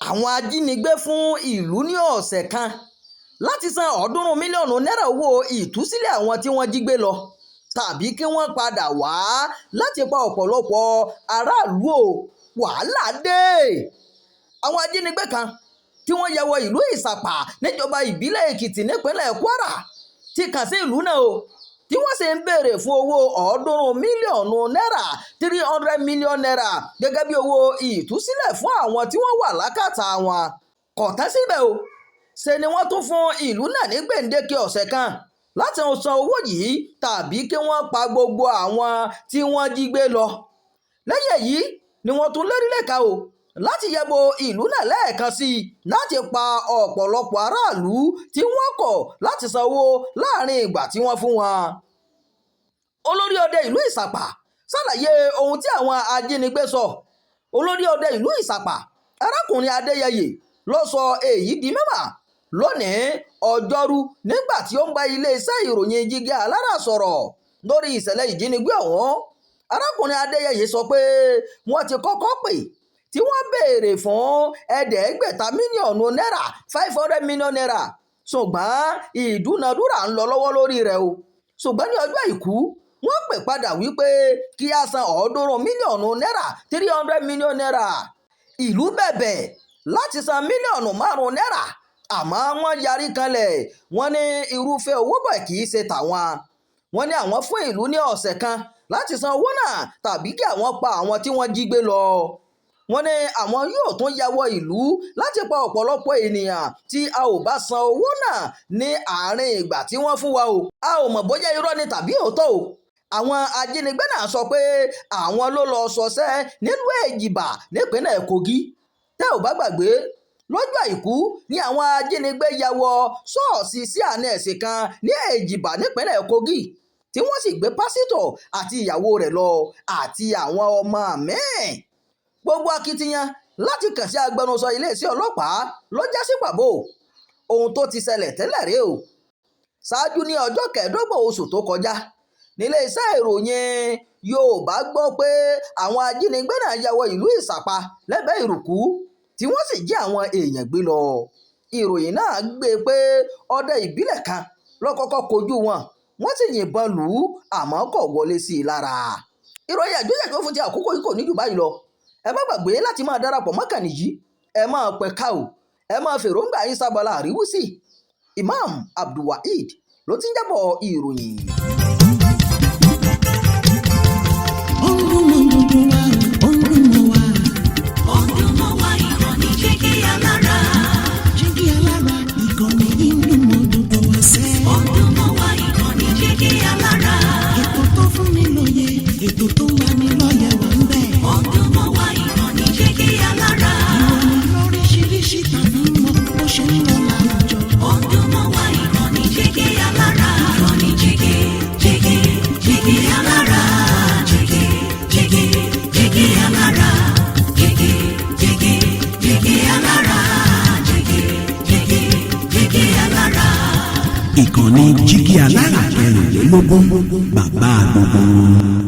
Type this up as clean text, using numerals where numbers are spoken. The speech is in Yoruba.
àwọn ajínigbé fún ìlú ní ọ̀sẹ̀ kan láti san 300 mílíọ̀nù náírà owó ìtúsílẹ̀ àwọn tí wọ́n jí gbé lọ tàbí kí wọ́n padà wá láti pa ọ̀pọ̀lọpọ̀ aráàlú o. Wàhálà dé. Àwọn ajínigbé kan tí wọ́n ya wọ ìlú Ìsàpà níjọba ìbílẹ̀ Èkìtì nípínlẹ̀ Kwara ti kàn sí ìlú náà o, tí wọ́n sì ń béèrè fún owó 300 mílíọ̀nù náírà 300 mílíọ̀nù náírà gẹ́gẹ́ bí owó ìtúsílẹ̀ fún àwọn tí wọ́n wà lákàtà wọn. Kò tán síbẹ̀ o, ṣe ni wọ́n tún fún ìlú náà ní gbèǹdéke ọ̀sẹ̀ kan láti san owó yìí tàbí kí wọ́n pa gbogbo àwọn tí wọ́n jí gbé lọ. Lẹ́yìn èyí ni wọ́n tún lérí lẹ́ka o láti yẹ̀bò ìlú náà lẹ́ẹ̀kan sí i láti pa ọ̀pọ̀lọpọ̀ aráàlú tí wọ́n kọ̀ láti sanwó láàrin ìgbà tí wọ́n fún wọn. Olórí ọdẹ ìlú Ìsàpà ṣàlàyé ohun tí àwọn ajínigbé sọ. Olórí ọdẹ ìlú Ìsàpà arákùnrin Adéyẹyè ló sọ èyí di mímọ̀ lónìí ọjọ́rú nígbà tí ó ń bá iléeṣẹ́ ìròyìn Jígí Alára sọ̀rọ̀ lórí ìṣẹ̀lẹ̀ ìjínigbé ọ̀hún. Arákùnrin Adéyẹyè sọ pé wọ́n ti kọ́kọ́ pè tí wọ́n béèrè fún 500 mílíọ̀nù náírà 500 mílíọ̀nù náírà, ṣùgbọ́n ìdúnadúrà ń lọ lọ́wọ́ lórí rẹ̀ o. Ṣùgbọ́n ní ọjọ́ àìkú wọ́n pè padà wípé kí a san 300 mílíọ̀nù náírà 300 mílíọ̀nù náírà. Ìlú bẹ̀bẹ̀ láti san mílíọ̀nù 5 náírà, àmọ́ wọ́n yarí kanlẹ̀. Wọ́n ní irúfẹ́ owó bẹ́ẹ̀ kì í ṣe tàwọn. Wọ́n ní àwọn fún ìlú ní ọ̀sẹ̀ kan láti san owó náà tàbí kí àwọn pa àwọn tí wọ́n jí gbé lọ. Wọ́n ní àwọn yóò tún ya wọ ìlú láti pa ọ̀pọ̀lọpọ̀ ènìyàn tí a ò bá san owó náà ní àárín ìgbà tí wọ́n fún wa o. A ò mọ̀ bóyá irọ́ ni tàbí òótọ́ o. Àwọn ajínigbé náà sọ pé àwọn ló lọ ṣọṣẹ́ nílùú Èjìgbà nípínlẹ̀ Kogi. Tẹ́ ò bá gbàgbé, lọ́jọ́ àìkú ni àwọn ajínigbé ya wọ ṣọ́ọ̀ṣì CNS kan ní Èjìgbà nípínlẹ̀ Kogi tí wọ́n sì gbé pásítọ̀ àti ìyàwó rẹ̀ lọ àti àwọn ọmọ mẹ́ẹ̀. Gbogbo akitiyan láti kàn sí agbẹnusọ iléeṣẹ́ ọlọ́pàá ló já sí pàbó. Ohun tó ti ṣẹlẹ̀ tẹ́lẹ̀ rèé o. Ṣáájú ní ọjọ́ 15 oṣù tó kọjá, nílé iṣẹ́ ìròyìn Yorùbá gbọ́ pé àwọn ajínigbé náà ya wọ ìlú Ìsàpà lẹ́bẹ̀ẹ́ Ìrùkú tí wọ́n sì jí àwọn èèyàn gbé lọ. Ìròyìn náà gbé pé ọdẹ ìbílẹ̀ kan ló kọ́kọ́ kojú wọn, wọ́n sì yìnbọn lù ú àmọ́ kò wọlé sí i lára. Ìròyìn àjọyọ̀ fún ti àkókò yìí kò ní jù báyìí lọ. Ẹ má gbàgbé láti máa darapọ̀ mọ́ ìkànnì yìí, ẹ máa pẹ̀ka o, ẹ máa fèròǹgbà yín sábàlá àríwúsì. Imam Abdulwaheed ló ti ń jábọ̀ ìròyìn. Ètò tó wà ní lọ́yẹ̀ wà ń bẹ̀. Ọdún mọ́ wá ìkànnì Jígí Alára. Ìròyìn lóríṣiríṣi tàbí mọ́ bó ṣe ń lọ láwùjọ. Ọdún mọ́ wá ìkànnì Jígí Alára. Ìkànnì Jígí Alára. Jígí Alára. Jígí Alára. Jígí Alára. Ìkànnì Jígí Alára 24 bàbá gbogbo.